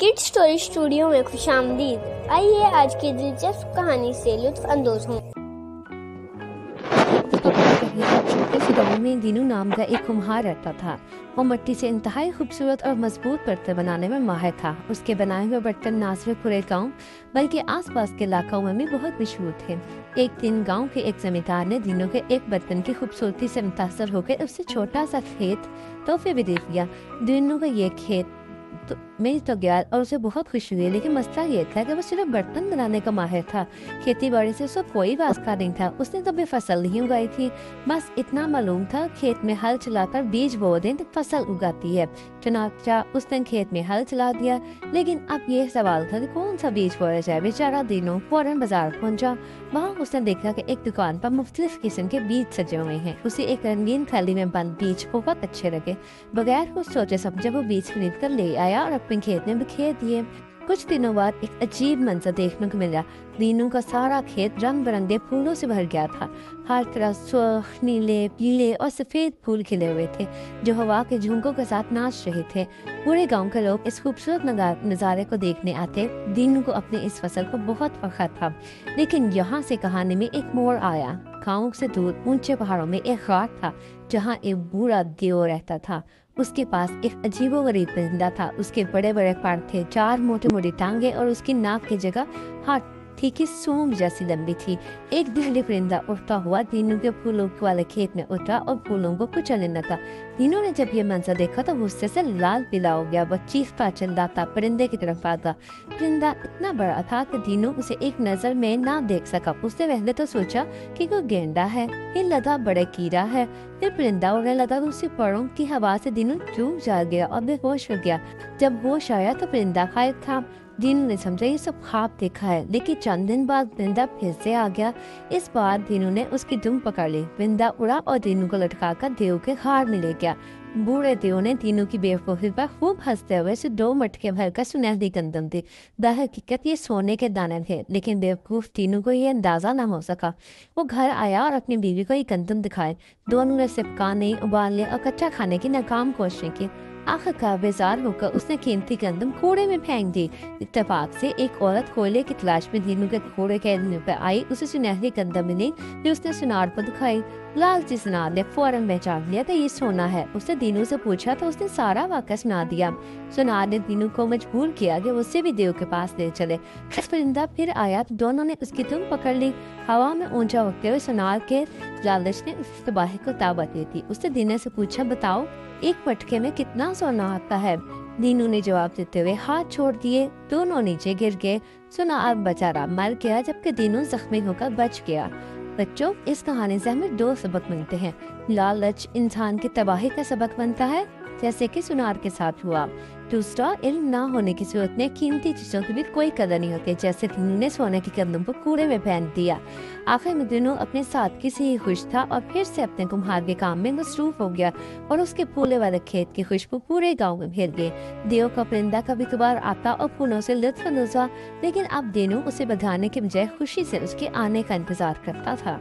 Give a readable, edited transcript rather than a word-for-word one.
Kid story studio में खुशामदीद। आइए आज की दिलचस्प कहानी से लुत्फ अंदोज हों। छोटे से गांव में दीनू नाम का एक कुम्हार रहता था। वो मिट्टी से इंतहाई खूबसूरत और मजबूत बर्तन बनाने में माहिर था। उसके बनाए हुए बर्तन न सिर्फ पूरे गांव बल्कि आसपास के इलाकों में भी बहुत मशहूर थे। एक दिन गांव के एक जमींदार ने दीनू के एक बर्तन की खूबसूरती से मुतासर होकर उससे छोटा सा खेत तोहफे भी दे दिया। दीनू का ये खेत मिल तो गया और उसे बहुत खुशी हुई, लेकिन मसला ये था कि वो सिर्फ बर्तन बनाने का माहिर था। खेती बाड़ी से उसका कोई वास्ता नहीं था। उसने कभी फसल नहीं उगाई थी। बस इतना मालूम था खेत में हल चलाकर बीज बो दें तो फसल उगाती है। चुनाचा उसने खेत में हल चला दिया, लेकिन अब ये सवाल था कि कौन सा बीज बोया जाए। बेचारा दिनों फौरन बाजार पहुंचा। वहाँ उसने देखा कि एक दुकान पर मुख्तलिफ किस्म के बीज सजे हुए हैं। उसे एक रंगीन थैली में बंद बीज बहुत अच्छे लगे। बगैर कुछ सोचे समझे वो बीज खरीद कर ले आया और अपने खेत में बिखेर दिए। कुछ दिनों बाद एक अजीब मंजर देखने को मिला। दीनू का सारा खेत रंग बिरंगे फूलों से भर गया था। हर तरफ सुर्ख, नीले, पीले और सफेद फूल खिले हुए थे जो हवा के झोंकों के साथ नाच रहे थे। पूरे गांव के लोग इस खूबसूरत नज़ारे को देखने आते। दीनू को अपने इस फसल को बहुत फख्र था, लेकिन यहाँ से कहानी में एक मोड़ आया। गांव से दूर ऊंचे पहाड़ों में एक गार था जहाँ एक बूढ़ा देव रहता था। उसके पास एक अजीबोगरीब परिंदा था। उसके बड़े बड़े पर थे, 4 मोटे मोटे टांगे और उसकी नाक की जगह हाथी की सूंड जैसी लंबी थी। एक दिन परिंदा उड़ता हुआ दीनू के फूलों वाले खेत में उतरा और फूलों को कुचलने लगा। दीनू ने जब ये मंजर देखा तो गुस्से से लाल पीला हो गया। वह चीखता चिल्लाता परिंदे की तरफ भागा। परिंदा इतना बड़ा था कि दीनू उसे एक नजर में ना देख सका। उसने पहले तो सोचा कि कोई गेंडा है, फिर लगा बड़ा कीड़ा है। फिर परिंदा उड़ने लगा तो उसकी परों की हवा से दीनू चूक जा गया और बेहोश हो गया। जब होश आया तो परिंदा गायब था। दीनू ने समझा ये सब ख्वाब देखा है, लेकिन चंद दिन बाद परिंदा फिर से आ गया। इस बार दीनू ने उसकी दुम पकड़ ली। परिंदा उड़ा और दीनू को लटकाकर देव के हार में ले गया। बूढ़े देव ने दीनू की बेवकूफी पर खूब हंसते हुए उसे 2 मटके भरकर सुनहरी गंदम दी। दरहकीकत ये सोने के दाने थे, लेकिन बेवकूफ दीनू को ये अंदाजा न हो सका। वो घर आया और अपनी बीवी को ये गंदम दिखाए। दोनों ने सिपकाने, उबालने और कच्चा खाने की नाकाम कोशिशें की। आखिरकार बेजार होकर उसने कीमती गंदम कूड़े में फेंक दी। इत्तेफाक से एक औरत कोयले की तलाश में दीनू के कूड़े के पर आई। उसे सुनहरी गंदम मिली जो उसने सुनार को दिखाई। लालची सुनार ने फौरन पहचान लिया तो ये सोना है। उसने दीनू से पूछा तो उसने सारा वाक़या सुना दिया। सुनार ने दीनू को मजबूर किया कि उससे भी देव के पास ले चले। परिंदा फिर आया तो दोनों ने उसकी दुम पकड़ ली। हवा में ऊंचा उठते हुए सुनार के लालच ने उस तबाही को दावत दी थी। उसने दीनू से पूछा, बताओ एक मटके में कितना सोना आता है? दीनू ने जवाब देते हुए हाथ छोड़ दिए। दोनों नीचे गिर गए। सुनार बेचारा मर गया, जबकि दीनू जख्मी होकर बच गया। बच्चों, इस कहानी से हमें 2 सबक मिलते हैं। लालच इंसान की तबाही का सबक बनता है, जैसे कि सुनार के साथ हुआ। दूसरा, इल्म ना होने की सूरत में कीमती चीजों की भी कोई कदर नहीं होती, जैसे दीनू ने सोने की गंदम को कूड़े में फेंक दिया। आखिर में दीनू अपने सादगी से ही खुश था और फिर से अपने कुम्हार के काम में मसरूफ हो गया और उसके फूले वाले खेत की खुशबू पूरे गांव में फैल गई। देव का परिंदा कभी कभार आता और फूलों से लुत्फ अंदोज हुआ, लेकिन अब दीनू उसे बधाने के बजाय खुशी से उसके आने का इंतजार करता था।